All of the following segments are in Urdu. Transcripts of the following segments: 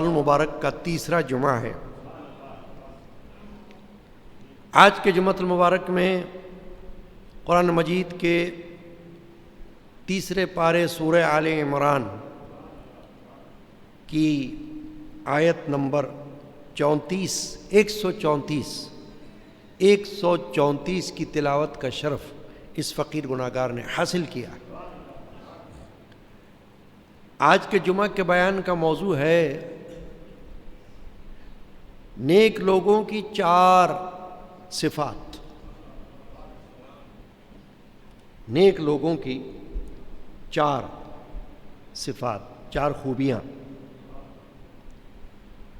المبارک کا تیسرا جمعہ ہے۔ آج کے جمعۃ المبارک میں قرآن مجید کے تیسرے پارے سورہ آل عمران کی آیت نمبر 134 کی تلاوت کا شرف اس فقیر گناہگار نے حاصل کیا۔ آج کے جمعہ کے بیان کا موضوع ہے نیک لوگوں کی 4 صفات۔ نیک لوگوں کی 4 صفات، 4 خوبیاں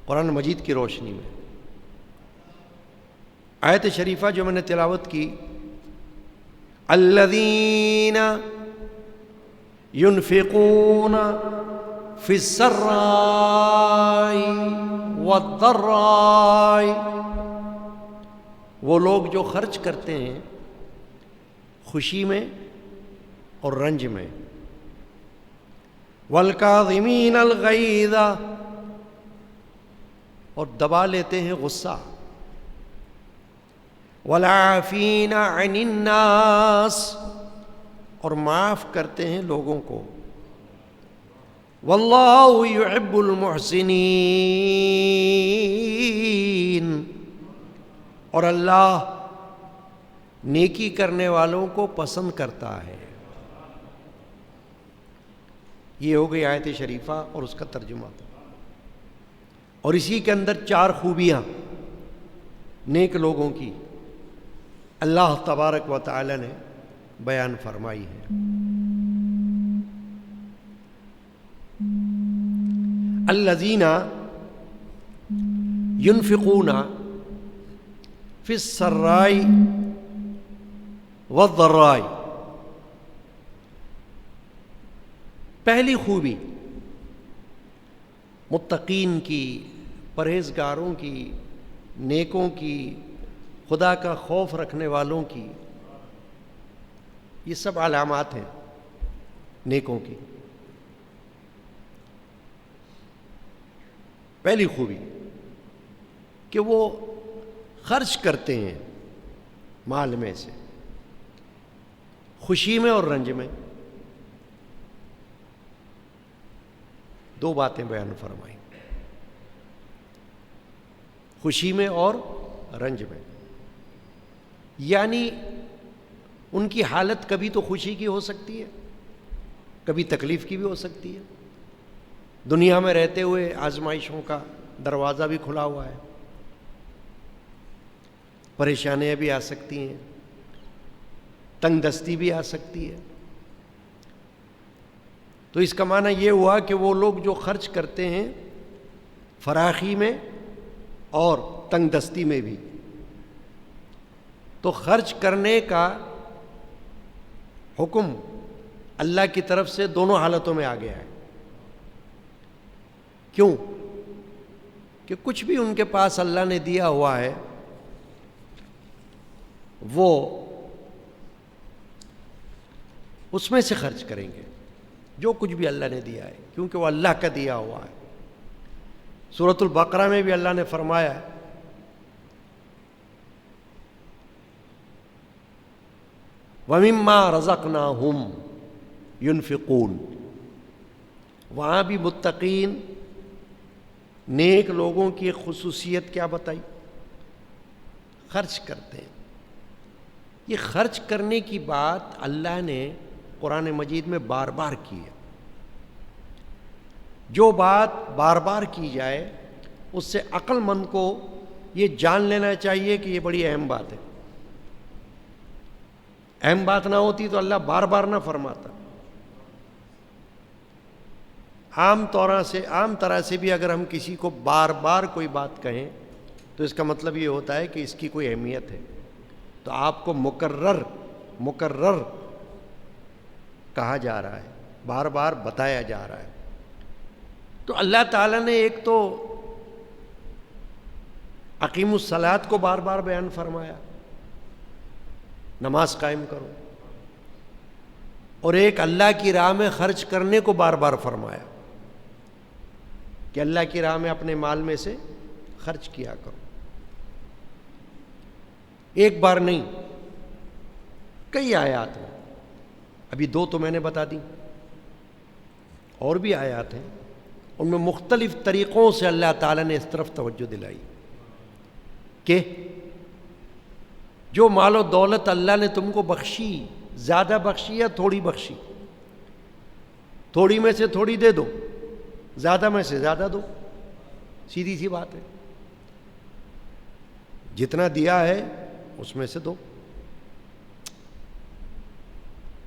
قرآن مجید کی روشنی میں۔ آیت شریفہ جو میں نے تلاوت کی، الذین ينفقون في السراء والضراء، وہ لوگ جو خرچ کرتے ہیں خوشی میں اور رنج میں، والکاظمین الغیظ، اور دبا لیتے ہیں غصہ، والعافین عن الناس، اور معاف کرتے ہیں لوگوں کو، واللہ یحب المحسنین، اور اللہ نیکی کرنے والوں کو پسند کرتا ہے۔ یہ ہو گئی آیت شریفہ اور اس کا ترجمہ، اور اسی کے اندر 4 خوبیاں نیک لوگوں کی اللہ تبارک و تعالی نے بیان فرمائی ہے۔ الذین ينفقون فی السراء والضراء، پہلی خوبی متقین کی، پرہیزگاروں کی، نیکوں کی، خدا کا خوف رکھنے والوں کی، یہ سب علامات ہیں نیکوں کی۔ پہلی خوبی کہ وہ خرچ کرتے ہیں مال میں سے، خوشی میں اور رنج میں۔ 2 باتیں بیان فرمائیں، خوشی میں اور رنج میں، یعنی ان کی حالت کبھی تو خوشی کی ہو سکتی ہے، کبھی تکلیف کی بھی ہو سکتی ہے۔ دنیا میں رہتے ہوئے آزمائشوں کا دروازہ بھی کھلا ہوا ہے، پریشانیاں بھی آ سکتی ہیں، تنگ دستی بھی آ سکتی ہے۔ تو اس کا معنی یہ ہوا کہ وہ لوگ جو خرچ کرتے ہیں فراخی میں اور تنگ دستی میں بھی، تو خرچ کرنے کا حکم اللہ کی طرف سے دونوں حالتوں میں آ گیا ہے۔ کیوں؟ کہ کچھ بھی ان کے پاس اللہ نے دیا ہوا ہے وہ اس میں سے خرچ کریں گے، جو کچھ بھی اللہ نے دیا ہے، کیونکہ وہ اللہ کا دیا ہوا ہے۔ سورۃ البقرہ میں بھی اللہ نے فرمایا وَمِمَّا رَزَقْنَاهُمْ يُنْفِقُونَ، وہاں بھی متقین نیک لوگوں کی خصوصیت کیا بتائی؟ خرچ کرتے ہیں۔ یہ خرچ کرنے کی بات اللہ نے قرآن مجید میں بار بار کی ہے۔ جو بات بار بار کی جائے اس سے عقل مند کو یہ جان لینا چاہیے کہ یہ بڑی اہم بات ہے۔ اہم بات نہ ہوتی تو اللہ بار بار نہ فرماتا۔ عام طرح سے بھی اگر ہم کسی کو بار بار کوئی بات کہیں تو اس کا مطلب یہ ہوتا ہے کہ اس کی کوئی اہمیت ہے، تو آپ کو مکرر کہا جا رہا ہے، بار بار بتایا جا رہا ہے۔ تو اللہ تعالیٰ نے ایک تو اقیموا الصلاۃ کو بار بار بیان فرمایا، نماز قائم کرو، اور ایک اللہ کی راہ میں خرچ کرنے کو بار بار فرمایا۔ کہ اللہ کی راہ میں اپنے مال میں سے خرچ کیا کرو. ایک بار نہیں، کئی آیات ہیں. ابھی 2 تو میں نے بتا دی، اور بھی آیات ہیں، ان میں مختلف طریقوں سے اللہ تعالیٰ نے اس طرف توجہ دلائی کہ جو مال و دولت اللہ نے تم کو بخشی، زیادہ بخشی یا تھوڑی بخشی، تھوڑی میں سے تھوڑی دے دو، زیادہ میں سے زیادہ دو، سیدھی سی بات ہے. جتنا دیا ہے اس میں سے دو.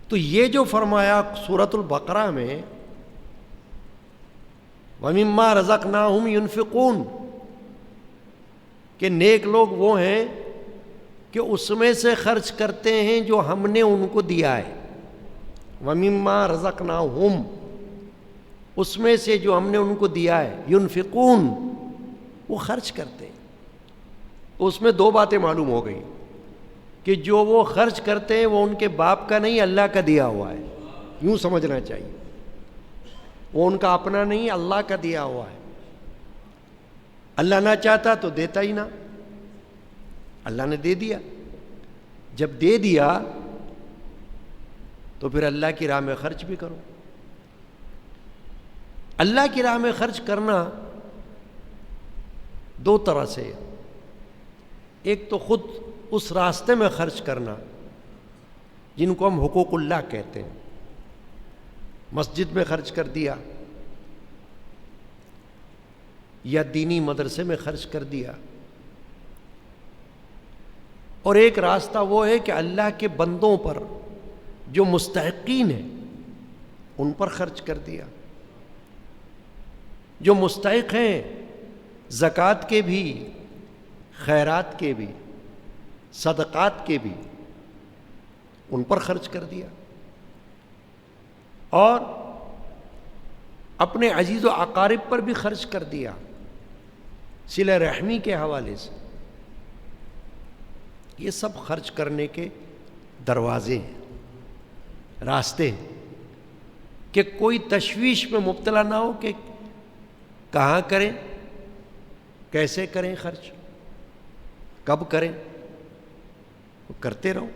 تو یہ جو فرمایا سورۃ البقرہ میں وَمِمَّا رَزَقْنَاهُمْ يُنْفِقُونَ، کہ نیک لوگ وہ ہیں کہ اس میں سے خرچ کرتے ہیں جو ہم نے ان کو دیا ہے. وَمِمَّا رَزَقْنَاهُمْ، اس میں سے جو ہم نے ان کو دیا ہے، يُنْفِقُونَ، وہ خرچ کرتے ہیں. تو اس میں 2 باتیں معلوم ہو گئی کہ جو وہ خرچ کرتے ہیں وہ ان کے باپ کا نہیں، اللہ کا دیا ہوا ہے. یوں سمجھنا چاہیے، وہ ان کا اپنا نہیں، اللہ کا دیا ہوا ہے. اللہ نہ چاہتا تو دیتا ہی نہ، اللہ نے دے دیا. جب دے دیا تو پھر اللہ کی راہ میں خرچ بھی کرو. اللہ کی راہ میں خرچ کرنا 2 طرح سے. ایک تو خود اس راستے میں خرچ کرنا جن کو ہم حقوق اللہ کہتے ہیں. مسجد میں خرچ کر دیا یا دینی مدرسے میں خرچ کر دیا. اور ایک راستہ وہ ہے کہ اللہ کے بندوں پر جو مستحقین ہیں ان پر خرچ کر دیا. جو مستحق ہیں زکوٰۃ کے بھی، خیرات کے بھی، صدقات کے بھی، ان پر خرچ کر دیا. اور اپنے عزیز و اقارب پر بھی خرچ کر دیا صلہ رحمی کے حوالے سے. یہ سب خرچ کرنے کے دروازے ہیں، راستے ہیں، کہ کوئی تشویش میں مبتلا نہ ہو کہ کہاں کریں، کیسے کریں خرچ، کب کریں. کرتے رہو.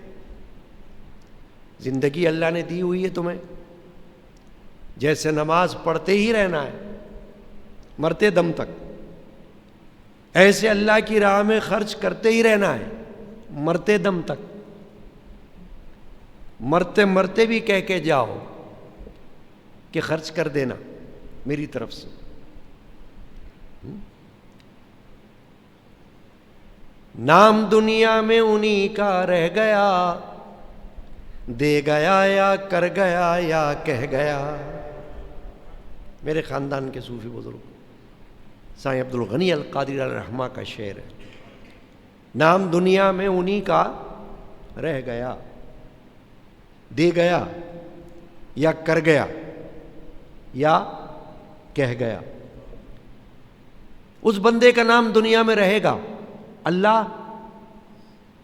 زندگی اللہ نے دی ہوئی ہے تمہیں، جیسے نماز پڑھتے ہی رہنا ہے مرتے دم تک، ایسے اللہ کی راہ میں خرچ کرتے ہی رہنا ہے مرتے دم تک. مرتے مرتے بھی کہہ کے جاؤ کہ خرچ کر دینا میری طرف سے. نام دنیا میں انہی کا رہ گیا، دے گیا یا کر گیا یا کہہ گیا. میرے خاندان کے صوفی بزرگ سائیں عبد الغنی القادری علیہ الرحمہ کا شعر ہے. نام دنیا میں انہی کا رہ گیا، دے گیا یا کر گیا یا کہہ گیا. اس بندے کا نام دنیا میں رہے گا، اللہ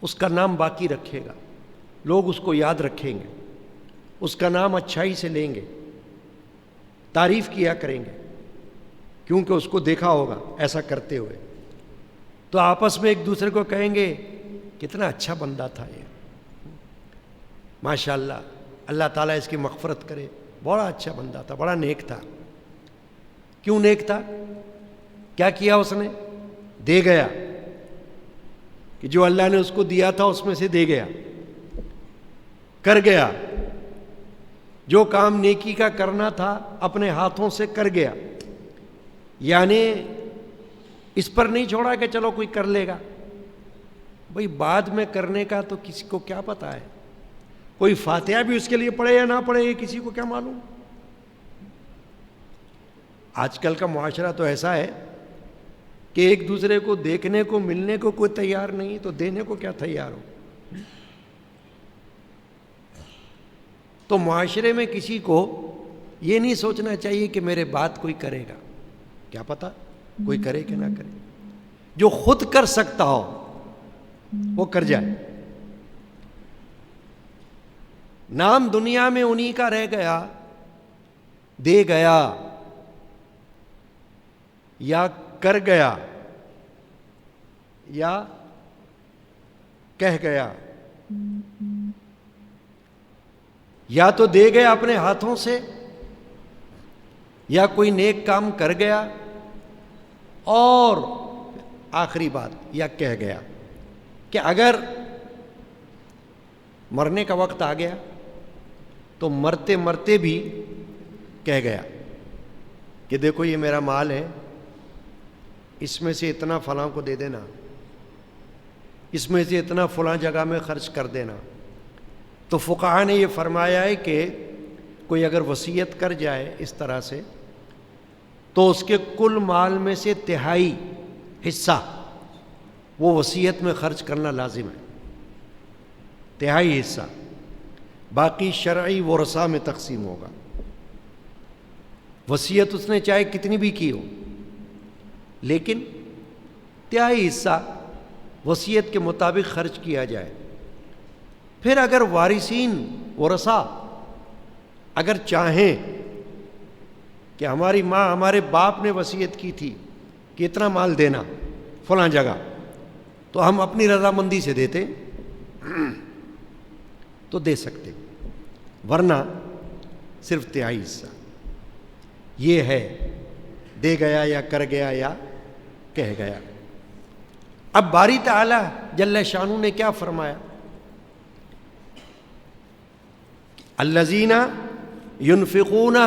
اس کا نام باقی رکھے گا، لوگ اس کو یاد رکھیں گے، اس کا نام اچھائی سے لیں گے، تعریف کیا کریں گے، کیونکہ اس کو دیکھا ہوگا ایسا کرتے ہوئے. تو آپس میں ایک دوسرے کو کہیں گے کتنا اچھا بندہ تھا یہ، ماشاء اللہ، اللہ تعالیٰ اس کی مغفرت کرے، بڑا اچھا بندہ تھا، بڑا نیک تھا. کیوں نیک تھا؟ کیا کیا اس نے؟ دے گیا، کہ جو اللہ نے اس کو دیا تھا اس میں سے دے گیا. کر گیا، جو کام نیکی کا کرنا تھا اپنے ہاتھوں سے کر گیا. یعنی اس پر نہیں چھوڑا کہ چلو کوئی کر لے گا. بھئی بعد میں کرنے کا تو کسی کو کیا پتا ہے، کوئی فاتحہ بھی اس کے لیے پڑھے یا نہ پڑھے یہ کسی کو کیا معلوم. آج کل کا معاشرہ تو ایسا ہے کہ ایک دوسرے کو دیکھنے کو ملنے کو کوئی تیار نہیں تو دینے کو کیا تیار ہو. تو معاشرے میں کسی کو یہ نہیں سوچنا چاہیے کہ میرے بات کوئی کرے گا، کیا پتا کوئی کرے کہ نہ کرے. جو خود کر سکتا ہو وہ کر جائے. نام دنیا میں انہی کا رہ گیا، دے گیا. یا کر گیا یا کہہ گیا، یا تو دے گیا اپنے ہاتھوں سے، یا کوئی نیک کام کر گیا، اور آخری بات یا کہہ گیا کہ اگر مرنے کا وقت آ گیا تو مرتے مرتے بھی کہہ گیا کہ دیکھو یہ میرا مال ہے، اس میں سے اتنا فلاں کو دے دینا، اس میں سے اتنا فلاں جگہ میں خرچ کر دینا۔ تو فقہاء نے یہ فرمایا ہے کہ کوئی اگر وصیت کر جائے اس طرح سے تو اس کے کل مال میں سے تہائی حصہ وہ وصیت میں خرچ کرنا لازم ہے، تہائی حصہ، باقی شرعی ورثہ میں تقسیم ہوگا۔ وصیت اس نے چاہے کتنی بھی کی ہو، لیکن تہائی حصہ وصیت کے مطابق خرچ کیا جائے۔ پھر اگر وارثین ورثہ اگر چاہیں کہ ہماری ماں ہمارے باپ نے وصیت کی تھی کہ اتنا مال دینا فلاں جگہ، تو ہم اپنی رضامندی سے دیتے تو دے سکتے، ورنہ صرف تہائی حصہ۔ یہ ہے دے گیا یا کر گیا یا کہہ گیا۔ اب باری تعالی جل شانہ نے کیا فرمایا؟ الذین ينفقون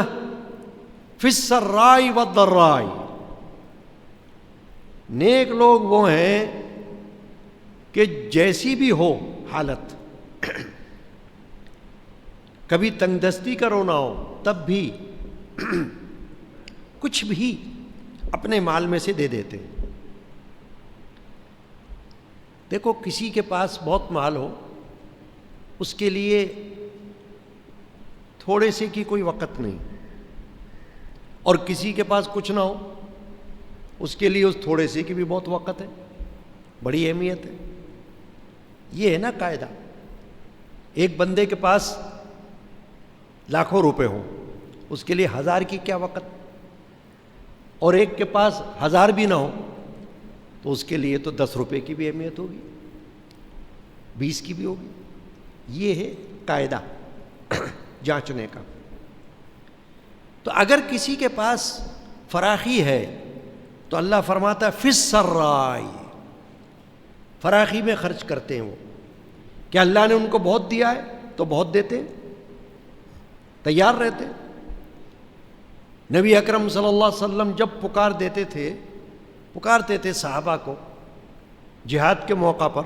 فی السراء والضراء، نیک لوگ وہ ہیں کہ جیسی بھی ہو حالت، کبھی تنگ دستی کا رونا ہو تب بھی کچھ بھی اپنے مال میں سے دے دیتے۔ دیکھو کسی کے پاس بہت مال ہو، اس کے لیے تھوڑے سے کی کوئی وقت نہیں، اور کسی کے پاس کچھ نہ ہو، اس کے لیے اس تھوڑے سے کی بھی بہت وقت ہے، بڑی اہمیت ہے۔ یہ ہے نا قاعدہ۔ ایک بندے کے پاس لاکھوں روپے ہوں، اس کے لیے 1000 کی کیا وقت، اور ایک کے پاس 1000 بھی نہ ہو تو اس کے لیے تو 10 روپے کی بھی اہمیت ہوگی، 20 کی بھی ہوگی۔ یہ ہے قاعدہ جانچنے کا۔ تو اگر کسی کے پاس فراخی ہے تو اللہ فرماتا ہے فی السراء، فراخی میں خرچ کرتے ہیں وہ، کہ اللہ نے ان کو بہت دیا ہے تو بہت دیتے ہیں، تیار رہتے ہیں۔ نبی اکرم صلی اللہ علیہ وسلم جب پکارتے تھے صحابہ کو جہاد کے موقع پر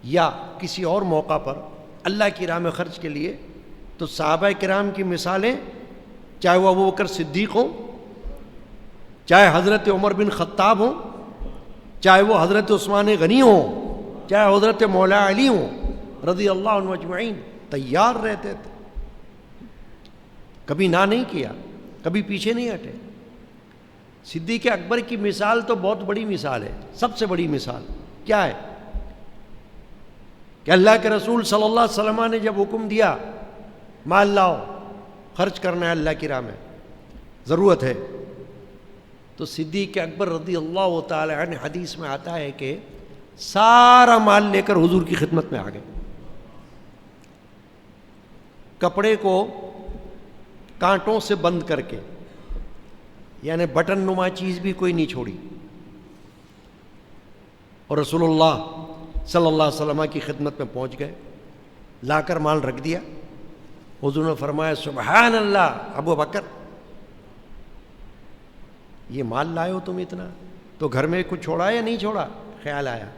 یا کسی اور موقع پر اللہ کی راہ میں خرچ کے لیے، تو صحابہ کرام کی مثالیں، چاہے وہ ابوبکر صدیق ہوں، چاہے حضرت عمر بن خطاب ہوں، چاہے وہ حضرت عثمان غنی ہوں، چاہے حضرت مولا علی ہوں رضی اللہ عنہ اجمعین، تیار رہتے تھے، کبھی نہ نہیں کیا، کبھی پیچھے نہیں ہٹے۔ صدیق اکبر کی مثال تو بہت بڑی مثال ہے، سب سے بڑی مثال کیا ہے کہ اللہ کے رسول صلی اللہ علیہ وسلم نے جب حکم دیا مال لاؤ، خرچ کرنا ہے اللہ کی راہ میں، ضرورت ہے، تو صدیق اکبر رضی اللہ تعالی عنہ حدیث میں آتا ہے کہ سارا مال لے کر حضور کی خدمت میں آ گئے، کپڑے کو کانٹوں سے بند کر کے، یعنی بٹن نما چیز بھی کوئی نہیں چھوڑی، اور رسول اللہ صلی اللہ علیہ وسلم کی خدمت میں پہنچ گئے، لا کر مال رکھ دیا۔ حضور نے فرمایا سبحان اللہ ابو بکر، یہ مال لائے ہو تم اتنا، تو گھر میں کچھ چھوڑا یا نہیں چھوڑا؟ خیال آیا،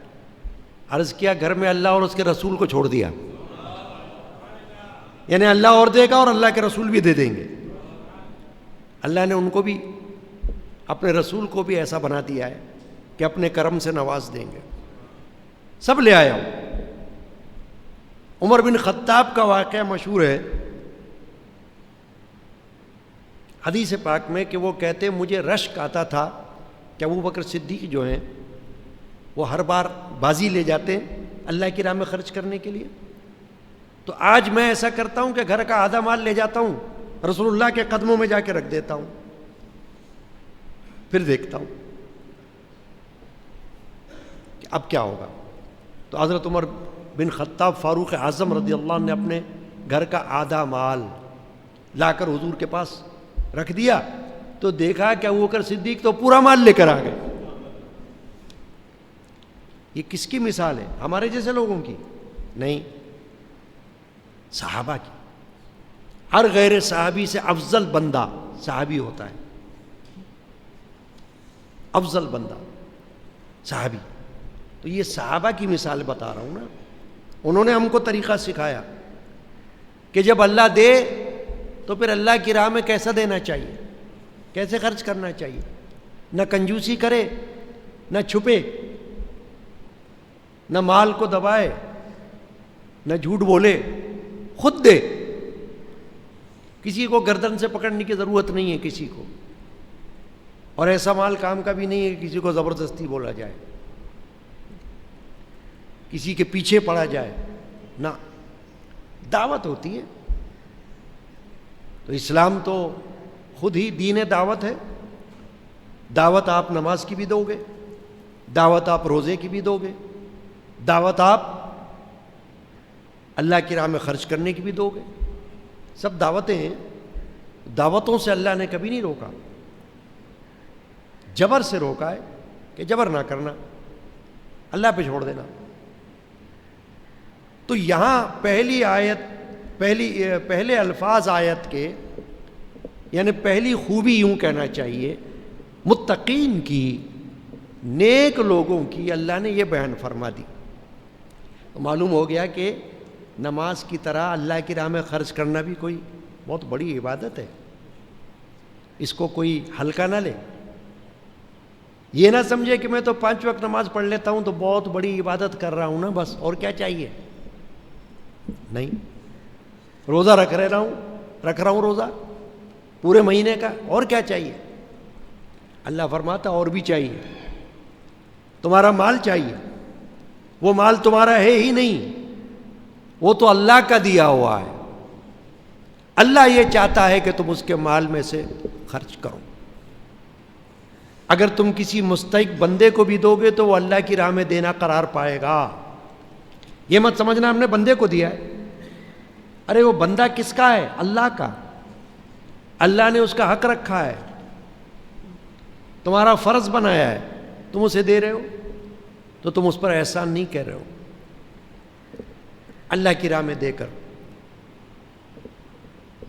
عرض کیا گھر میں اللہ اور اس کے رسول کو چھوڑ دیا، یعنی اللہ اور دے گا اور اللہ کے رسول بھی دے دیں گے۔ اللہ نے ان کو بھی، اپنے رسول کو بھی ایسا بنا دیا ہے کہ اپنے کرم سے نواز دیں گے، سب لے آیا ہوں۔ عمر بن خطاب کا واقعہ مشہور ہے حدیث پاک میں کہ وہ کہتے ہیں مجھے رشک آتا تھا کہ ابوبکر صدیق جو ہیں وہ ہر بار بازی لے جاتے ہیں اللہ کی راہ میں خرچ کرنے کے لیے، تو آج میں ایسا کرتا ہوں کہ گھر کا آدھا مال لے جاتا ہوں، رسول اللہ کے قدموں میں جا کے رکھ دیتا ہوں۔ پھر دیکھتا ہوں کہ اب کیا ہوگا. تو حضرت عمر بن خطاب فاروق اعظم رضی اللہ عنہ نے اپنے گھر کا آدھا مال لا کر حضور کے پاس رکھ دیا. تو دیکھا کہ ابوبکر صدیق تو پورا مال لے کر آ گئے. یہ کس کی مثال ہے؟ ہمارے جیسے لوگوں کی نہیں، صحابہ کی. ہر غیر صحابی سے افضل بندہ صحابی ہوتا ہے. افضل بندہ صحابی. تو یہ صحابہ کی مثال بتا رہا ہوں نا. انہوں نے ہم کو طریقہ سکھایا کہ جب اللہ دے تو پھر اللہ کی راہ میں کیسا دینا چاہیے، کیسے خرچ کرنا چاہیے. نہ کنجوسی کرے، نہ چھپے، نہ مال کو دبائے، نہ جھوٹ بولے، خود دے. کسی کو گردن سے پکڑنے کی ضرورت نہیں ہے کسی کو. اور ایسا مال کام کا بھی نہیں ہے کہ کسی کو زبردستی بولا جائے، کسی کے پیچھے پڑا جائے. نہ، دعوت ہوتی ہے. تو اسلام تو خود ہی دین دعوت ہے. دعوت آپ نماز کی بھی دو گے، دعوت آپ روزے کی بھی دو گے، دعوت آپ اللہ کی راہ میں خرچ کرنے کی بھی دو گے. سب دعوتیں ہیں. دعوتوں سے اللہ نے کبھی نہیں روکا. جبر سے روکا ہے کہ جبر نہ کرنا، اللہ پہ چھوڑ دینا. تو یہاں پہلی آیت، پہلے الفاظ آیت کے، یعنی پہلی خوبی یوں کہنا چاہیے متقین کی، نیک لوگوں کی، اللہ نے یہ بیان فرما دی. تو معلوم ہو گیا کہ نماز کی طرح اللہ کی راہ میں خرچ کرنا بھی کوئی بہت بڑی عبادت ہے. اس کو کوئی ہلکا نہ لے. یہ نہ سمجھے کہ میں تو 5 وقت نماز پڑھ لیتا ہوں تو بہت بڑی عبادت کر رہا ہوں نا بس، اور کیا چاہیے. نہیں، روزہ رکھ رہا ہوں روزہ پورے مہینے کا، اور کیا چاہیے. اللہ فرماتا اور بھی چاہیے. تمہارا مال چاہیے، وہ مال تمہارا ہے ہی نہیں، وہ تو اللہ کا دیا ہوا ہے. اللہ یہ چاہتا ہے کہ تم اس کے مال میں سے خرچ کرو. اگر تم کسی مستحق بندے کو بھی دو گے تو وہ اللہ کی راہ میں دینا قرار پائے گا. یہ مت سمجھنا ہم نے بندے کو دیا ہے. ارے وہ بندہ کس کا ہے؟ اللہ کا. اللہ نے اس کا حق رکھا ہے، تمہارا فرض بنایا ہے، تم اسے دے رہے ہو تو تم اس پر احسان نہیں کہہ رہے ہو. اللہ کی راہ میں دے کر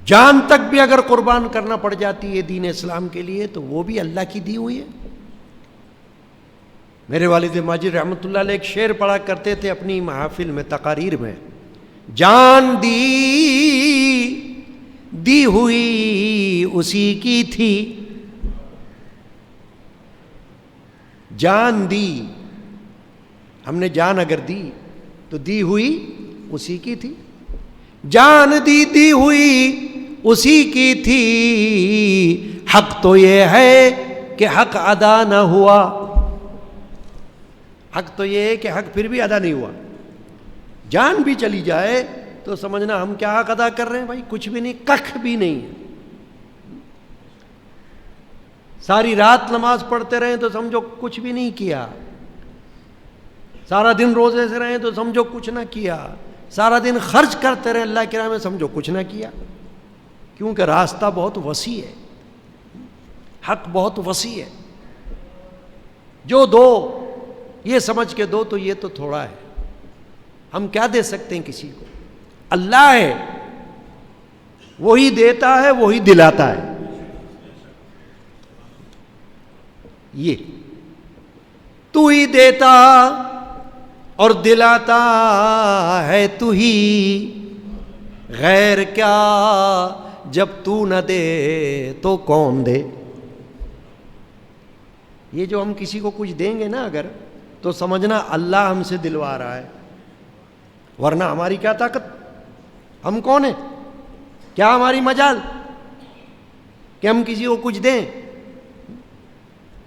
جان تک بھی اگر قربان کرنا پڑ جاتی ہے دین اسلام کے لیے تو وہ بھی اللہ کی دی ہوئی ہے. میرے والد ماجد رحمۃ اللہ علیہ ایک شعر پڑھا کرتے تھے اپنی محافل میں، تقاریر میں، جان دی ہوئی اسی کی تھی. جان دی، ہم نے جان اگر دی تو دی ہوئی اسی کی تھی. جان دی ہوئی اسی کی تھی. حق تو یہ ہے کہ حق ادا نہ ہوا. حق تو یہ ہے کہ حق پھر بھی ادا نہیں ہوا. جان بھی چلی جائے تو سمجھنا ہم کیا حق ادا کر رہے ہیں بھائی؟ کچھ بھی نہیں، کخ بھی نہیں. ساری رات نماز پڑھتے رہیں تو سمجھو کچھ بھی نہیں کیا. سارا دن روزے سے رہیں تو سمجھو کچھ نہ کیا. سارا دن خرچ کرتے رہیں اللہ کی راہ میں، سمجھو کچھ نہ کیا. کیونکہ راستہ بہت وسیع ہے، حق بہت وسیع ہے. جو دو یہ سمجھ کے دو تو یہ تو تھوڑا ہے. ہم کیا دے سکتے ہیں کسی کو؟ اللہ ہے، وہی دیتا ہے، وہی دلاتا ہے. یہ تو ہی دیتا اور دلاتا ہے تو ہی، غیر کیا جب تو نہ دے تو کون دے. یہ جو ہم کسی کو کچھ دیں گے نا اگر، تو سمجھنا اللہ ہم سے دلوا رہا ہے، ورنہ ہماری کیا طاقت؟ ہم کون ہیں؟ کیا ہماری مجال کہ ہم کسی کو کچھ دیں؟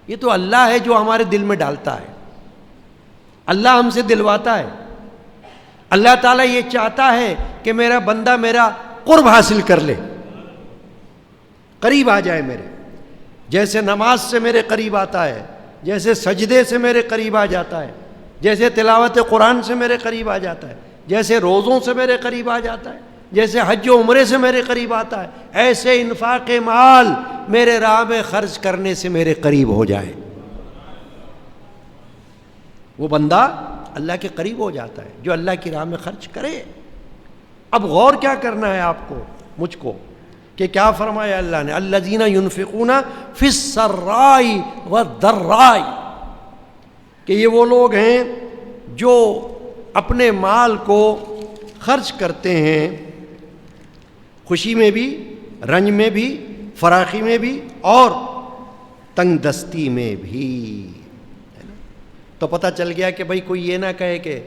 یہ تو اللہ ہے جو ہمارے دل میں ڈالتا ہے. اللہ ہم سے دلواتا ہے. اللہ تعالیٰ یہ چاہتا ہے کہ میرا بندہ میرا قرب حاصل کر لے، قریب آ جائے میرے. جیسے نماز سے میرے قریب آتا ہے، جیسے سجدے سے میرے قریب آ جاتا ہے، جیسے تلاوت قرآن سے میرے قریب آ جاتا ہے، جیسے روزوں سے میرے قریب آ جاتا ہے، جیسے حج و عمرے سے میرے قریب آتا ہے، ایسے انفاق مال میرے راہ میں خرچ کرنے سے میرے قریب ہو جائے، وہ بندہ اللہ کے قریب ہو جاتا ہے جو اللہ کی راہ میں خرچ کرے۔ اب غور کیا کرنا ہے آپ کو، مجھ کو، کہ کیا فرمایا اللہ نے، الذین ینفقون فی السراء والضراء، کہ یہ وہ لوگ ہیں جو اپنے مال کو خرچ کرتے ہیں خوشی میں بھی، رنج میں بھی، فراخی میں بھی، اور تنگ دستی میں بھی۔ تو پتہ چل گیا کہ بھائی کوئی یہ نہ کہے کہ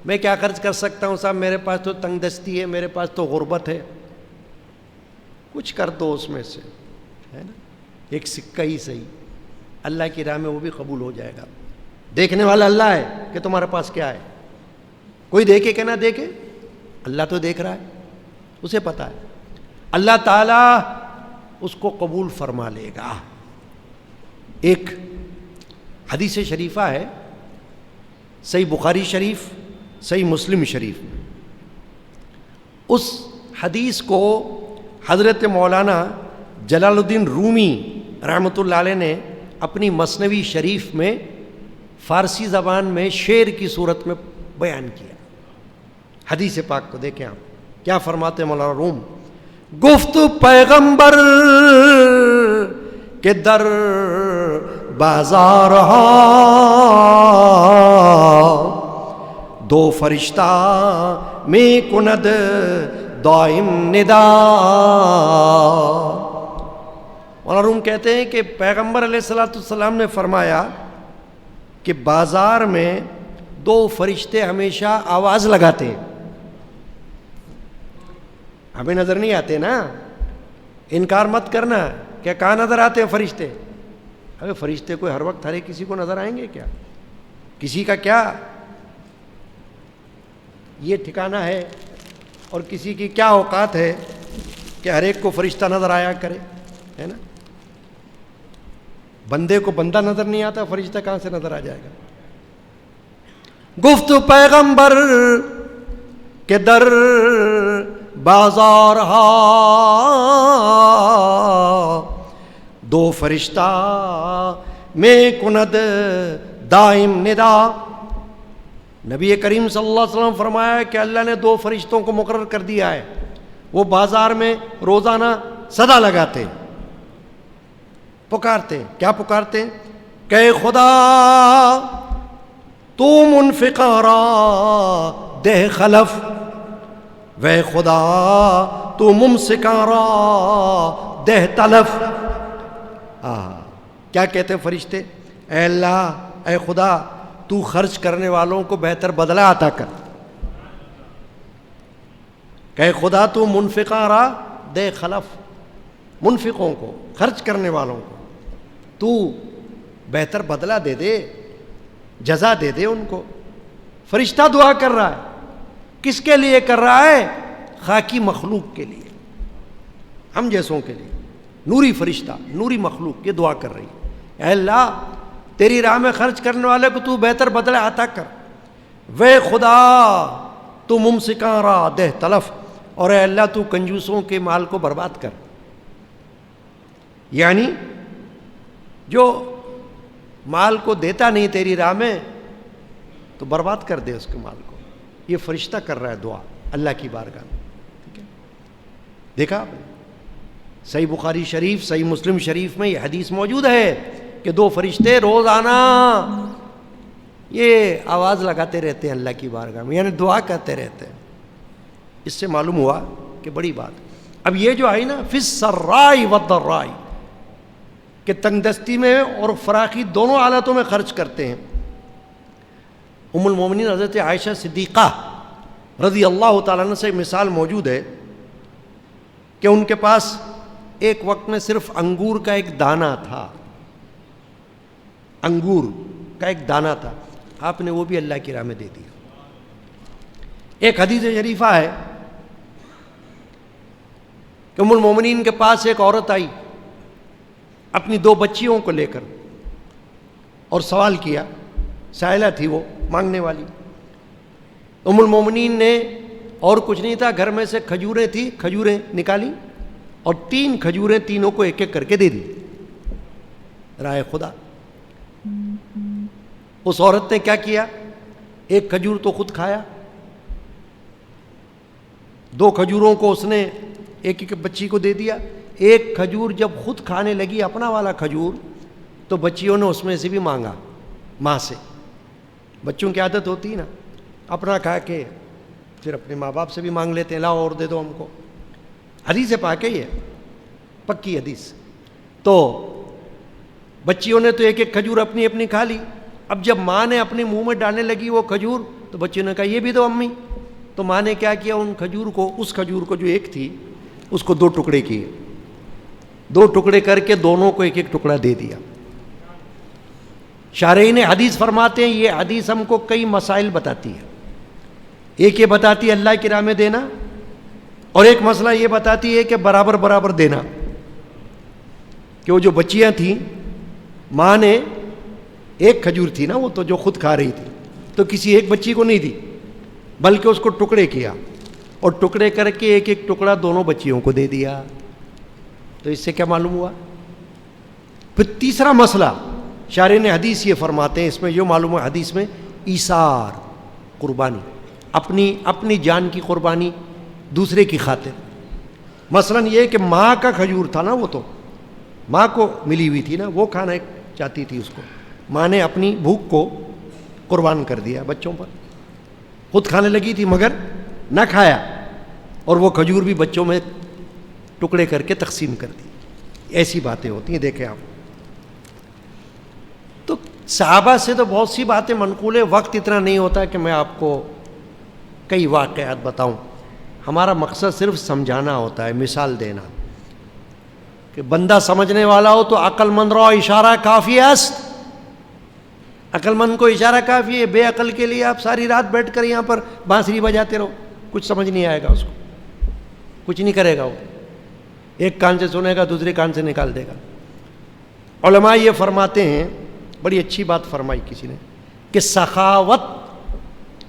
میں کیا خرچ کر سکتا ہوں صاحب، میرے پاس تو تنگ دستی ہے، میرے پاس تو غربت ہے۔ کچھ کر دو اس میں سے، ہے نا، ایک سکہ ہی صحیح، اللہ کی راہ میں وہ بھی قبول ہو جائے گا۔ دیکھنے والا اللہ ہے کہ تمہارے پاس کیا ہے، کوئی دیکھے کہ نہ دیکھے، اللہ تو دیکھ رہا ہے، اسے پتہ ہے، اللہ تعالیٰ اس کو قبول فرما لے گا۔ ایک حدیث شریفہ ہے صحیح بخاری شریف، صحیح مسلم شریف میں، اس حدیث کو حضرت مولانا جلال الدین رومی رحمۃ اللہ علیہ نے اپنی مثنوی شریف میں فارسی زبان میں شعر کی صورت میں بیان کیا۔ حدیث پاک کو دیکھیں آپ، کیا فرماتے ہیں مولانا روم، گفت پیغمبر کے در بازار دو فرشتہ میں کند دائم ندا۔ مولانا روم کہتے ہیں کہ پیغمبر علیہ السلام نے فرمایا کہ بازار میں دو فرشتے ہمیشہ آواز لگاتے ہیں، ہمیں نظر نہیں آتے نا، انکار مت کرنا کہ کہاں نظر آتے ہیں فرشتے، ابے فرشتے کوئی ہر وقت ہر ایک کسی کو نظر آئیں گے کیا، کسی کا کیا یہ ٹھکانہ ہے اور کسی کی کیا اوقات ہے کہ ہر ایک کو فرشتہ نظر آیا کرے، ہے نا، بندے کو بندہ نظر نہیں آتا، فرشتہ کہاں سے نظر آ جائے گا۔ گفت پیغمبر کے در بازار دو فرشتہ میں کند دائم ندا۔ نبی کریم صلی اللہ علیہ وسلم فرمایا کہ اللہ نے دو فرشتوں کو مقرر کر دیا ہے، وہ بازار میں روزانہ صدا لگاتے، پکارتے، کیا پکارتے، کہ خدا تو منفقارا دہ خلف، وے خدا تو ممسکارا دہ تلف۔ کیا کہتے ہیں فرشتے، اے اللہ، اے خدا، تو خرچ کرنے والوں کو بہتر بدلہ عطا کر، کہ خدا تو منفقارا دے خلف، منفقوں کو، خرچ کرنے والوں کو تو بہتر بدلہ دے دے، جزا دے دے ان کو۔ فرشتہ دعا کر رہا ہے، کس کے لیے کر رہا ہے؟ خاکی مخلوق کے لیے، ہم جیسوں کے لیے، نوری فرشتہ، نوری مخلوق یہ دعا کر رہی ہے، اے اللہ تیری راہ میں خرچ کرنے والے کو تو بہتر بدلہ عطا کر، وے خدا تو ممسکاں را دہ تلف، اور اے اللہ تو کنجوسوں کے مال کو برباد کر، یعنی جو مال کو دیتا نہیں تیری راہ میں تو برباد کر دے اس کے مال کو۔ یہ فرشتہ کر رہا ہے دعا اللہ کی بارگاہ میں، ٹھیک ہے، دیکھا آپ نے؟ صحیح بخاری شریف، صحیح مسلم شریف میں یہ حدیث موجود ہے کہ دو فرشتے روزانہ یہ آواز لگاتے رہتے ہیں اللہ کی بارگاہ میں، یعنی دعا کرتے رہتے ہیں۔ اس سے معلوم ہوا کہ بڑی بات۔ اب یہ جو آئی نا فی السراء والضراء، کہ تنگ دستی میں اور فراخی دونوں حالتوں میں خرچ کرتے ہیں۔ ام المومنین حضرت عائشہ صدیقہ رضی اللہ تعالیٰ عنہ سے مثال موجود ہے کہ ان کے پاس ایک وقت میں صرف انگور کا ایک دانہ تھا، انگور کا ایک دانہ تھا، آپ نے وہ بھی اللہ کی راہ میں دے دیا۔ ایک حدیث شریفہ ہے کہ ام المومنین کے پاس ایک عورت آئی اپنی 2 بچیوں کو لے کر، اور سوال کیا. سائلہ تھی وہ، مانگنے والی. ام المومنین نے، اور کچھ نہیں تھا گھر میں سے، کھجوریں تھی، کھجوریں نکالی اور 3 کھجوریں تینوں کو ایک ایک کر کے دے دی. رائے خدا. اس عورت نے کیا کیا؟ 1 کھجور تو خود کھایا، 2 کھجوروں کو اس نے ایک ایک بچی کو دے دیا. 1 کھجور جب خود کھانے لگی، اپنا والا کھجور، تو بچیوں نے اس میں سے بھی مانگا ماں سے. بچوں کی عادت ہوتی ہے نا، اپنا کھا کے پھر اپنے ماں باپ سے بھی مانگ لیتے ہیں، لاؤ اور دے دو ہم کو. حدیث پاک ہے یہ، پکی حدیث. تو بچیوں نے تو ایک ایک کھجور اپنی اپنی کھا لی. اب جب ماں نے اپنے منہ میں ڈالنے لگی وہ کھجور، تو بچیوں نے کہا یہ بھی دو امی. تو ماں نے کیا کیا؟ ان کھجور کو، اس کھجور کو جو ایک تھی اس کو 2 ٹکڑے کیے، 2 ٹکڑے کر کے دونوں کو ایک ایک ٹکڑا دے دیا. شارحین حدیث فرماتے ہیں یہ حدیث ہم کو کئی مسائل بتاتی ہے. ایک یہ بتاتی ہے اللہ کی راہ میں دینا، اور ایک مسئلہ یہ بتاتی ہے کہ برابر برابر دینا. کہ وہ جو بچیاں تھیں، ماں نے 1 کھجور تھی نا وہ تو جو خود کھا رہی تھی، تو کسی ایک بچی کو نہیں دی، بلکہ اس کو ٹکڑے کیا، اور ٹکڑے کر کے ایک ایک ٹکڑا دونوں بچیوں کو دے دیا. تو اس سے کیا معلوم ہوا؟ پھر تیسرا مسئلہ شارحین حدیث یہ فرماتے ہیں، اس میں جو معلوم ہے حدیث میں، ایثار، قربانی، اپنی جان کی قربانی دوسرے کی خاطر. مثلا یہ کہ ماں کا کھجور تھا نا، وہ تو ماں کو ملی ہوئی تھی نا، وہ کھانا چاہتی تھی، اس کو ماں نے اپنی بھوک کو قربان کر دیا بچوں پر. خود کھانے لگی تھی مگر نہ کھایا، اور وہ کھجور بھی بچوں میں ٹکڑے کر کے تقسیم کر دی. ایسی باتیں ہوتی ہیں، دیکھیں آپ. تو صحابہ سے تو بہت سی باتیں منقول ہے، وقت اتنا نہیں ہوتا کہ میں آپ کو کئی واقعات بتاؤں. ہمارا مقصد صرف سمجھانا ہوتا ہے، مثال دینا، کہ بندہ سمجھنے والا ہو تو عقل مند رہو، اشارہ کافی است. عقل مند کو اشارہ کافی ہے. بے عقل کے لیے آپ ساری رات بیٹھ کر یہاں پر بانسری بجاتے رہو، کچھ سمجھ نہیں آئے گا اس کو، کچھ نہیں کرے گا. وہ ایک کان سے سنے گا، دوسرے کان سے نکال دے گا. علماء یہ فرماتے ہیں، بڑی اچھی بات فرمائی کسی نے، کہ سخاوت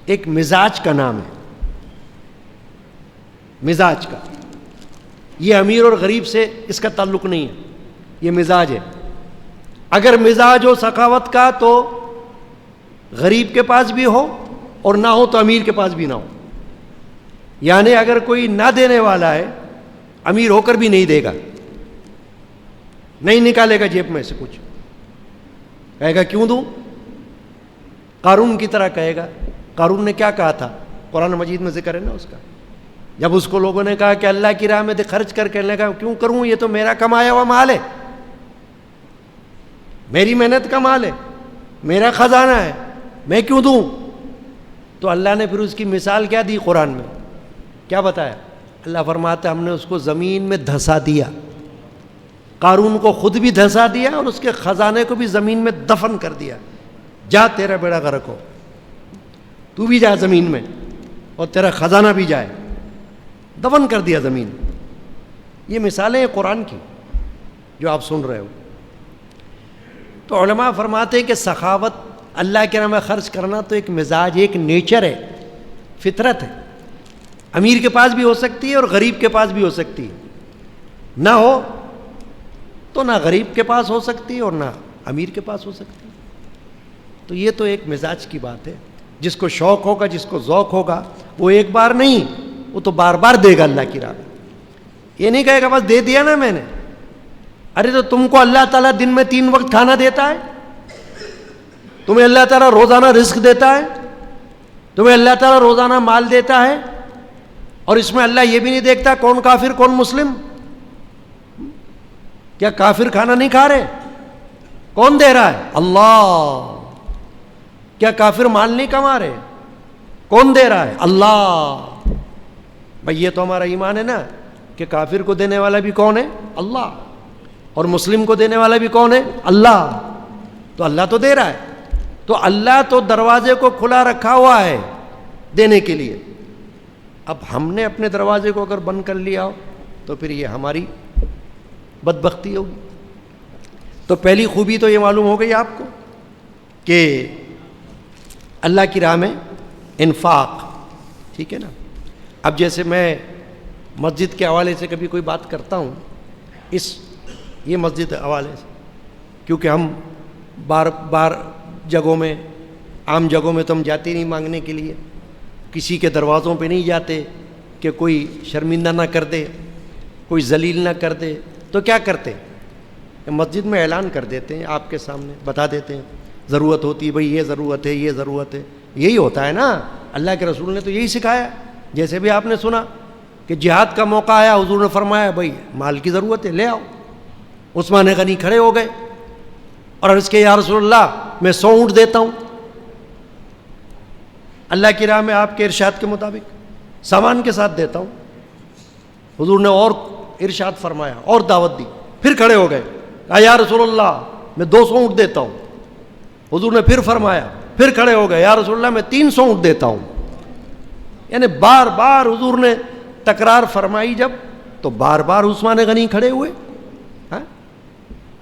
ایک مزاج کا نام ہے. مزاج کا، یہ امیر اور غریب سے اس کا تعلق نہیں ہے، یہ مزاج ہے. اگر مزاج ہو سخاوت کا تو غریب کے پاس بھی ہو، اور نہ ہو تو امیر کے پاس بھی نہ ہو. یعنی اگر کوئی نہ دینے والا ہے، امیر ہو کر بھی نہیں دے گا، نہیں نکالے گا جیب میں سے کچھ، کہے گا کیوں دوں؟ قارون کی طرح کہے گا. قارون نے کیا کہا تھا؟ قرآن مجید میں ذکر ہے نا اس کا. جب اس کو لوگوں نے کہا کہ اللہ کی راہ میں خرچ کر کے لگا، کیوں کروں؟ یہ تو میرا کمایا ہوا مال ہے، میری محنت کا مال ہے، میرا خزانہ ہے، میں کیوں دوں؟ تو اللہ نے پھر اس کی مثال کیا دی قرآن میں؟ کیا بتایا؟ اللہ فرماتا ہے ہم نے اس کو زمین میں دھسا دیا. قارون کو خود بھی دھسا دیا اور اس کے خزانے کو بھی زمین میں دفن کر دیا. جا تیرا بیڑا غرق ہو، تو بھی جا زمین میں، اور تیرا خزانہ بھی جائے. دفن کر دیا زمین. یہ مثالیں ہیں قرآن کی جو آپ سن رہے ہو. تو علماء فرماتے ہیں کہ سخاوت، اللہ کے نام میں خرچ کرنا تو ایک مزاج، ایک نیچر ہے، فطرت ہے. امیر کے پاس بھی ہو سکتی ہے اور غریب کے پاس بھی ہو سکتی ہے. نہ ہو تو نہ غریب کے پاس ہو سکتی ہے اور نہ امیر کے پاس ہو سکتی ہے. تو یہ تو ایک مزاج کی بات ہے. جس کو شوق ہوگا، جس کو ذوق ہوگا، وہ ایک بار نہیں، وہ تو بار بار دے گا اللہ کی راہ. یہ نہیں کہے گا بس دے دیا نا میں نے. ارے تو تم کو اللہ تعالیٰ دن میں 3 وقت کھانا دیتا ہے، تمہیں اللہ تعالیٰ روزانہ رزق دیتا ہے، تمہیں اللہ تعالیٰ روزانہ مال دیتا ہے، اور اس میں اللہ یہ بھی نہیں دیکھتا کون کافر کون مسلم. کیا کافر کھانا نہیں کھا رہے؟ کون دے رہا ہے؟ اللہ. کیا کافر مال نہیں کما رہے؟ کون دے رہا ہے؟ اللہ. بھئی یہ تو ہمارا ایمان ہے نا کہ کافر کو دینے والا بھی کون ہے؟ اللہ. اور مسلم کو دینے والا بھی کون ہے؟ اللہ. تو اللہ تو دے رہا ہے. تو اللہ تو دروازے کو کھلا رکھا ہوا ہے دینے کے لیے. اب ہم نے اپنے دروازے کو اگر بند کر لیا ہو تو پھر یہ ہماری بدبختی ہوگی. تو پہلی خوبی تو یہ معلوم ہو گئی آپ کو کہ اللہ کی راہ میں انفاق، ٹھیک ہے نا. اب جیسے میں مسجد کے حوالے سے کبھی کوئی بات کرتا ہوں، یہ مسجد حوالے سے، کیونکہ ہم بار جگہوں میں، عام جگہوں میں تو ہم جاتے نہیں مانگنے کے لیے، کسی کے دروازوں پہ نہیں جاتے کہ کوئی شرمندہ نہ کر دے، کوئی ذلیل نہ کر دے. تو کیا کرتے ہیں؟ مسجد میں اعلان کر دیتے ہیں، آپ کے سامنے بتا دیتے ہیں، ضرورت ہوتی ہے بھئی، یہ ضرورت ہے، یہ ضرورت ہے. یہی ہوتا ہے نا، اللہ کے رسول نے تو یہی سکھایا. جیسے بھی آپ نے سنا کہ جہاد کا موقع آیا، حضور نے فرمایا بھئی مال کی ضرورت ہے، لے آؤ. عثمان غنی کھڑے ہو گئے اور عرض کہ یا رسول اللہ میں 100 اونٹ دیتا ہوں اللہ کی راہ میں، آپ کے ارشاد کے مطابق سامان کے ساتھ دیتا ہوں. حضور نے اور ارشاد فرمایا اور دعوت دی. پھر کھڑے ہو گئے، کہا یا رسول اللہ میں 200 اونٹ دیتا ہوں. حضور نے پھر فرمایا. پھر کھڑے ہو گئے، یا رسول اللہ میں 300 اونٹ دیتا ہوں. یعنی بار بار حضور نے تکرار فرمائی جب، تو بار بار عثمان غنی کھڑے ہوئے.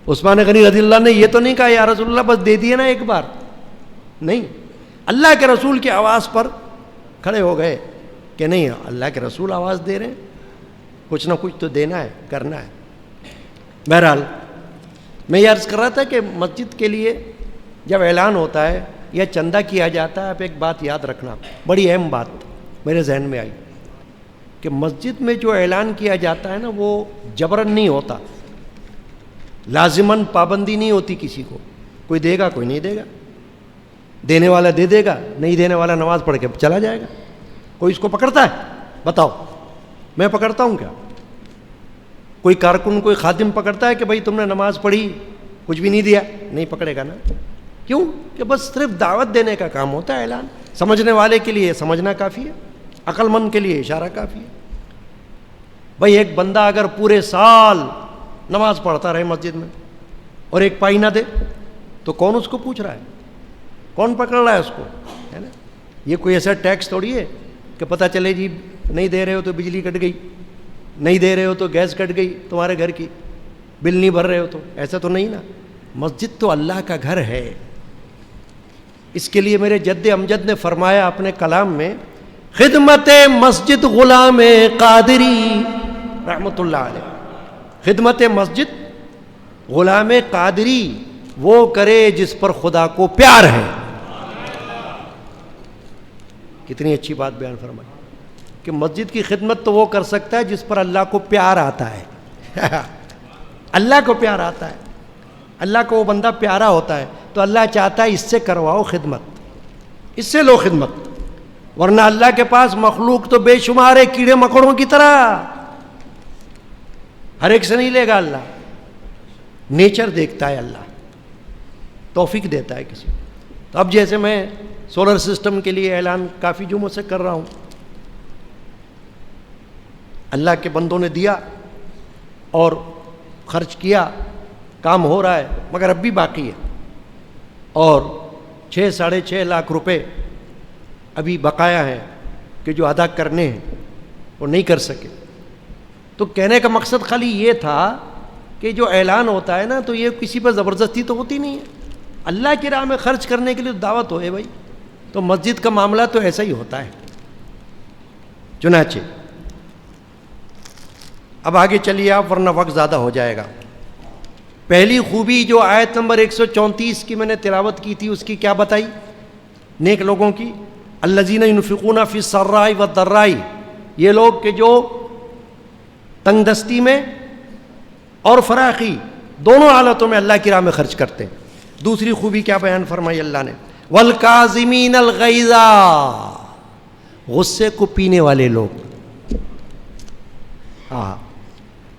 عثمان غنی رضی اللہ نے یہ تو نہیں کہا یا رسول اللہ بس دے دیے نا ایک بار، نہیں، اللہ کے رسول کی آواز پر کھڑے ہو گئے کہ نہیں، اللہ کے رسول آواز دے رہے ہیں، کچھ نہ کچھ تو دینا ہے، کرنا ہے. بہرحال میں یہ عرض کر رہا تھا کہ مسجد کے لیے جب اعلان ہوتا ہے یا چندہ کیا جاتا ہے، آپ ایک بات یاد رکھنا، بڑی اہم بات میرے ذہن میں آئی، کہ مسجد میں جو اعلان کیا جاتا ہے نا، وہ جبرن نہیں ہوتا، لازماً پابندی نہیں ہوتی کسی کو. کوئی دے گا، کوئی نہیں دے گا، دینے والا دے دے گا، نہیں دینے والا نماز پڑھ کے چلا جائے گا. کوئی اس کو پکڑتا ہے؟ بتاؤ، میں پکڑتا ہوں کیا؟ کوئی کارکن، کوئی خادم پکڑتا ہے کہ بھائی تم نے نماز پڑھی کچھ بھی نہیں دیا؟ نہیں پکڑے گا نا. کیوں؟ کہ بس صرف دعوت دینے کا کام ہوتا ہے. اعلان سمجھنے والے کے لیے سمجھنا کافی ہے، عقل مند کے لیے اشارہ کافی ہے. بھائی ایک بندہ اگر پورے سال نماز پڑھتا رہے مسجد میں اور ایک پائی نہ دے تو کون اس کو پوچھ رہا ہے؟ کون پکڑ رہا ہے اس کو؟ ہے نا. یہ کوئی ایسا ٹیکس تھوڑی ہے کہ پتہ چلے جی نہیں دے رہے ہو تو بجلی کٹ گئی، نہیں دے رہے ہو تو گیس کٹ گئی تمہارے گھر کی، بل نہیں بھر رہے ہو تو. ایسا تو نہیں نا. مسجد تو اللہ کا گھر ہے. اس کے لیے میرے جد امجد نے فرمایا اپنے کلام میں، خدمت مسجد غلام قادری رحمۃ اللہ علیہ، خدمت مسجد غلام قادری وہ کرے جس پر خدا کو پیار ہے. کتنی اچھی بات بیان فرمائی کہ مسجد کی خدمت تو وہ کر سکتا ہے جس پر اللہ کو پیار آتا ہے. اللہ کو پیار آتا ہے، اللہ کو وہ بندہ پیارا ہوتا ہے تو اللہ چاہتا ہے اس سے کرواؤ خدمت، اس سے لو خدمت. ورنہ اللہ کے پاس مخلوق تو بے شمار ہے، کیڑے مکوڑوں کی طرح، ہر ایک سے نہیں لے گا. اللہ نیچر دیکھتا ہے، اللہ توفیق دیتا ہے کسی کو. تو اب جیسے میں سولر سسٹم کے لیے اعلان کافی جمعوں سے کر رہا ہوں، اللہ کے بندوں نے دیا اور خرچ کیا، کام ہو رہا ہے، مگر اب بھی باقی ہے، اور 6-6.5 لاکھ روپے ابھی بقایا ہیں کہ جو ادا کرنے ہیں وہ نہیں کر سکے. تو کہنے کا مقصد خالی یہ تھا کہ جو اعلان ہوتا ہے نا، تو یہ کسی پر زبردستی تو ہوتی نہیں ہے، اللہ کی راہ میں خرچ کرنے کے لیے دعوت ہوئے بھائی. تو مسجد کا معاملہ تو ایسا ہی ہوتا ہے. چنانچہ اب آگے چلیے آپ، ورنہ وقت زیادہ ہو جائے گا. پہلی خوبی جو آیت نمبر 134 کی میں نے تلاوت کی تھی، اس کی کیا بتائی؟ نیک لوگوں کی، الذین ینفقون فی السراء والضراء، یہ لوگ کہ جو تنگ دستی میں اور فراخی دونوں حالتوں میں اللہ کی راہ میں خرچ کرتے ہیں. دوسری خوبی کیا بیان فرمائی اللہ نے؟ والکاظمین الغیظ، غصے کو پینے والے لوگ. ہاں،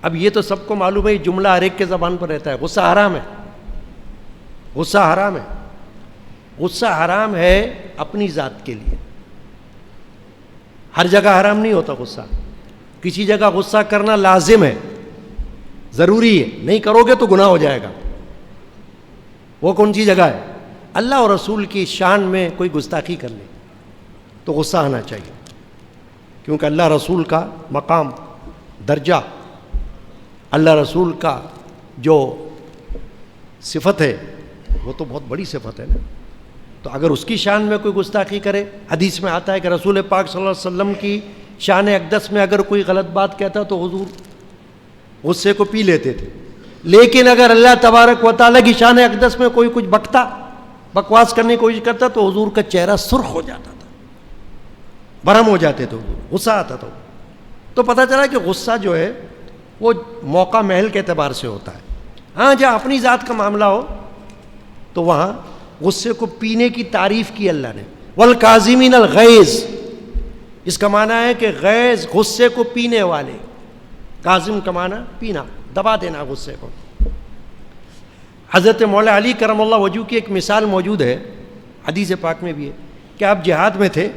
اب یہ تو سب کو معلوم ہے، یہ جملہ ہر ایک کے زبان پر رہتا ہے. غصہ حرام ہے، غصہ حرام ہے. غصہ حرام ہے اپنی ذات کے لیے، ہر جگہ حرام نہیں ہوتا غصہ. کسی جگہ غصہ کرنا لازم ہے، ضروری ہے، نہیں کرو گے تو گناہ ہو جائے گا. وہ کون سی جگہ ہے؟ اللہ اور رسول کی شان میں کوئی گستاخی کر لے تو غصہ آنا چاہیے، کیونکہ اللہ رسول کا مقام، درجہ، اللہ رسول کا جو صفت ہے وہ تو بہت بڑی صفت ہے نا. تو اگر اس کی شان میں کوئی گستاخی کرے، حدیث میں آتا ہے کہ رسول پاک صلی اللہ علیہ وسلم کی شان اقدس میں اگر کوئی غلط بات کہتا تو حضور غصے کو پی لیتے تھے، لیکن اگر اللہ تبارک و تعالیٰ کی شان اقدس میں کوئی کچھ بکواس کرنے کی کوشش کرتا تو حضور کا چہرہ سرخ ہو جاتا تھا، برہم ہو جاتے تھے، غصہ آتا تھا. تو پتہ چلا کہ غصہ جو ہے وہ موقع محل کے اعتبار سے ہوتا ہے. ہاں جہاں اپنی ذات کا معاملہ ہو تو وہاں غصے کو پینے کی تعریف کی اللہ نے. والکاظمین الغیظ، اس کا معنی ہے کہ غیظ غصے کو پینے والے، کاظم کا معنی پینا، دبا دینا غصے کو. حضرت مولا علی کرم اللہ وجہہ کی ایک مثال موجود ہے، حدیث پاک میں بھی ہے کہ آپ جہاد میں تھے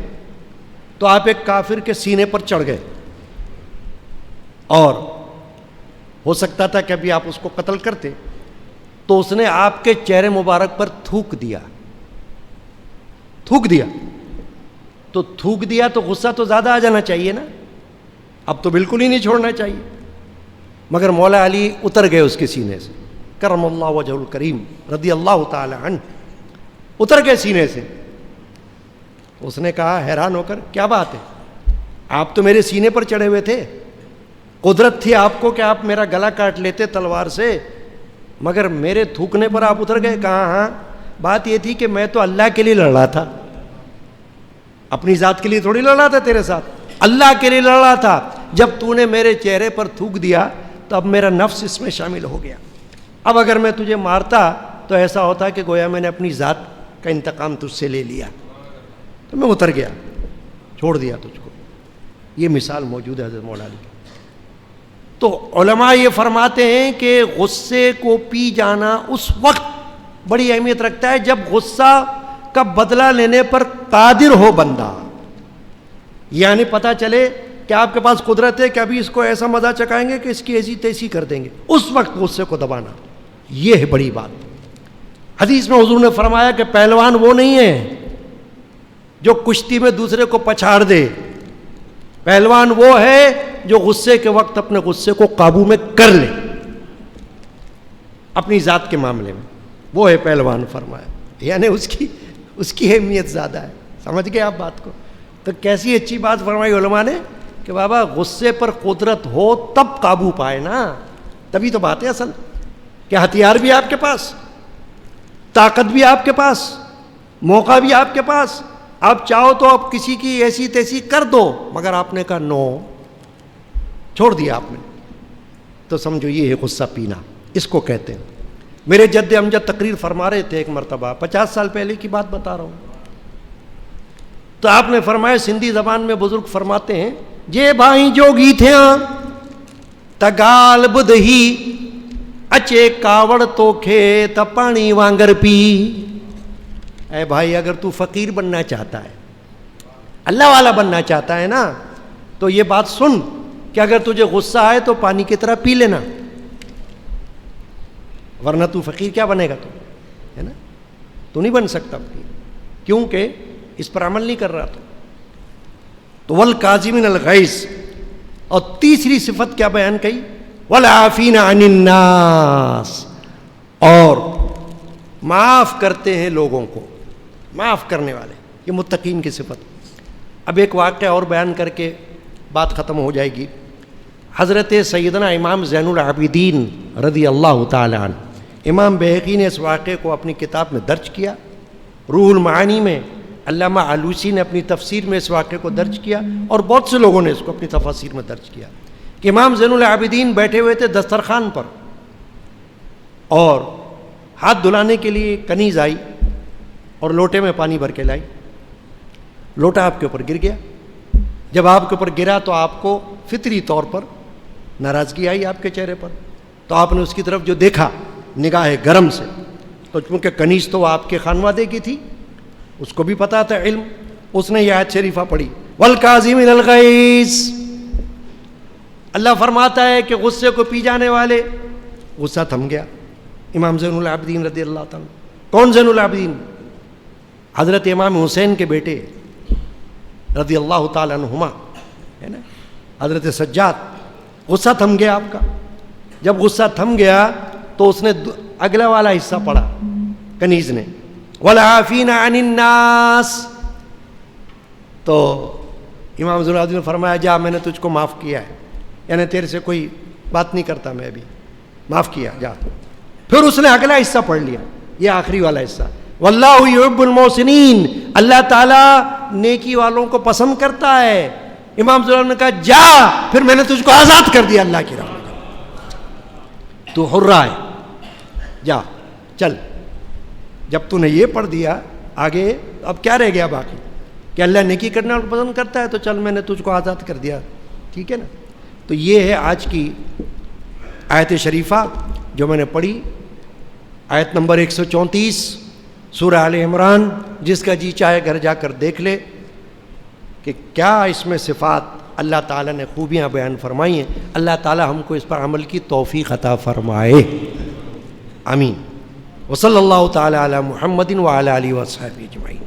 تو آپ ایک کافر کے سینے پر چڑھ گئے اور ہو سکتا تھا کہ ابھی آپ اس کو قتل کرتے، تو اس نے آپ کے چہرے مبارک پر تھوک دیا تو تھوک دیا تو غصہ تو زیادہ آ جانا چاہیے نا، اب تو بالکل ہی نہیں چھوڑنا چاہیے. مگر مولا علی اتر گئے اس کے سینے سے، کرم اللہ وجہ الکریم رضی اللہ تعالی عنہ، اتر گئے سینے سے. اس نے کہا حیران ہو کر، کیا بات ہے، آپ تو میرے سینے پر چڑھے ہوئے تھے، قدرت تھی آپ کو کہ آپ میرا گلا کاٹ لیتے تلوار سے، مگر میرے تھوکنے پر آپ اتر گئے. کہا ہاں، بات یہ تھی کہ میں تو اللہ کے لیے لڑ رہا تھا، اپنی ذات کے لیے تھوڑی لڑ رہا تھا تیرے ساتھ، اللہ کے لیے لڑ رہا تھا. جب تو نے میرے چہرے پر تھوک دیا تو اب میرا نفس اس میں شامل ہو گیا. اب اگر میں تجھے مارتا تو ایسا ہوتا کہ گویا میں نے اپنی ذات کا انتقام تجھ سے لے لیا، تو میں اتر گیا، چھوڑ دیا تجھ کو. یہ مثال موجود ہے حضرت مولا علی کی. تو علماء یہ فرماتے ہیں کہ غصے کو پی جانا اس وقت بڑی اہمیت رکھتا ہے جب غصہ کا بدلہ لینے پر قادر ہو بندہ، یعنی پتہ چلے کہ آپ کے پاس قدرت ہے کہ ابھی اس کو ایسا مزہ چکائیں گے کہ اس کی ایسی تیسی کر دیں گے، اس وقت غصے کو دبانا، یہ ہے بڑی بات. حدیث میں حضور نے فرمایا کہ پہلوان وہ نہیں ہے جو کشتی میں دوسرے کو پچھاڑ دے، پہلوان وہ ہے جو غصے کے وقت اپنے غصے کو قابو میں کر لے اپنی ذات کے معاملے میں، وہ ہے پہلوان فرمایا. یعنی اس کی اہمیت زیادہ ہے. سمجھ گئے آپ بات کو؟ تو کیسی اچھی بات فرمائی علماء نے کہ بابا غصے پر قدرت ہو تب قابو پائے نا، تبھی تو بات ہے اصل کہ ہتھیار بھی آپ کے پاس، طاقت بھی آپ کے پاس، موقع بھی آپ کے پاس، آپ چاہو تو آپ کسی کی ایسی تیسی کر دو، مگر آپ نے کہا نو، چھوڑ دیا آپ نے، تو سمجھو یہ ہے غصہ پینا، اس کو کہتے ہیں. میرے جد امجد تقریر فرما رہے تھے ایک مرتبہ، 50 سال پہلے کی بات بتا رہا ہوں، تو آپ نے فرمایا، سندھی زبان میں بزرگ فرماتے ہیں، جے بھائی جوگی تھیاں تگال بدہی اچے کاوڑ تو کھے تا پانی وانگر پی. اے بھائی اگر تو فقیر بننا چاہتا ہے، اللہ والا بننا چاہتا ہے نا، تو یہ بات سن کہ اگر تجھے غصہ آئے تو پانی کی طرح پی لینا، ورنہ تو فقیر کیا بنے گا، تو ہے نا، تو نہیں بن سکتا فقیر، کیونکہ اس پر عمل نہیں کر رہا. تو والکاظمین الغیظ. اور تیسری صفت کیا بیان کی؟ والعافین عن الناس، اور معاف کرتے ہیں لوگوں کو، معاف کرنے والے، یہ متقین کی صفت. اب ایک واقعہ اور بیان کر کے بات ختم ہو جائے گی. حضرت سیدنا امام زین العابدین رضی اللہ تعالی عنہ، امام بہقی نے اس واقعے کو اپنی کتاب میں درج کیا، روح المعانی میں علامہ علوسی نے اپنی تفسیر میں اس واقعے کو درج کیا، اور بہت سے لوگوں نے اس کو اپنی تفاسیر میں درج کیا کہ امام زین العابدین بیٹھے ہوئے تھے دسترخوان پر، اور ہاتھ دھلانے کے لیے کنیز آئی اور لوٹے میں پانی بھر کے لائی، لوٹا آپ کے اوپر گر گیا. جب آپ کے اوپر گرا تو آپ کو فطری طور پر ناراضگی آئی آپ کے چہرے پر، تو آپ نے اس کی طرف جو دیکھا نگاہ گرم سے، تو چونکہ کنیز تو آپ کے خانوادے کی تھی، اس کو بھی پتا تھا علم، اس نے یہ آیت شریفہ پڑھی، والکاظمین الغیظ. اللہ فرماتا ہے کہ غصے کو پی جانے والے، غصہ تھم گیا. امام زین العابدین رضی اللہ تعالیٰ. کون زین العابدین؟ حضرت امام حسین کے بیٹے رضی اللہ تعالیٰ عنہما، ہے نا، حضرت سجاد. غصہ تھم گیا آپ کا. جب غصہ تھم گیا تو اس نے اگلا والا حصہ پڑھا کنیز نے، والعافین عن الناس. تو امام ذو العابدین نے فرمایا جا میں نے تجھ کو معاف کیا ہے، یعنی تیرے سے کوئی بات نہیں کرتا میں ابھی، معاف کیا جا. پھر اس نے اگلا حصہ پڑھ لیا، یہ آخری والا حصہ، واللہ یحب المحسنین، اللہ تعالیٰ نیکی والوں کو پسند کرتا ہے. امام ذو العابدین نے کہا جا پھر میں نے تجھ کو آزاد کر دیا اللہ کی راہ میں، تو حرہ ہے، جا چل. جب تو نے یہ پڑھ دیا آگے اب کیا رہ گیا باقی کہ اللہ نیکی کرنے والوں کو پسند کرتا ہے، تو چل میں نے تجھ کو آزاد کر دیا، ٹھیک ہے نا. تو یہ ہے آج کی آیت شریفہ جو میں نے پڑھی، آیت نمبر 134 سورہ آل عمران. جس کا جی چاہے گھر جا کر دیکھ لے کہ کیا اس میں صفات اللہ تعالیٰ نے خوبیاں بیان فرمائی ہیں. اللہ تعالیٰ ہم کو اس پر عمل کی توفیق عطا فرمائے، آمین. وصلی اللہ تعالیٰ علی محمد وعلی آلہ وصحبہ اجمعین.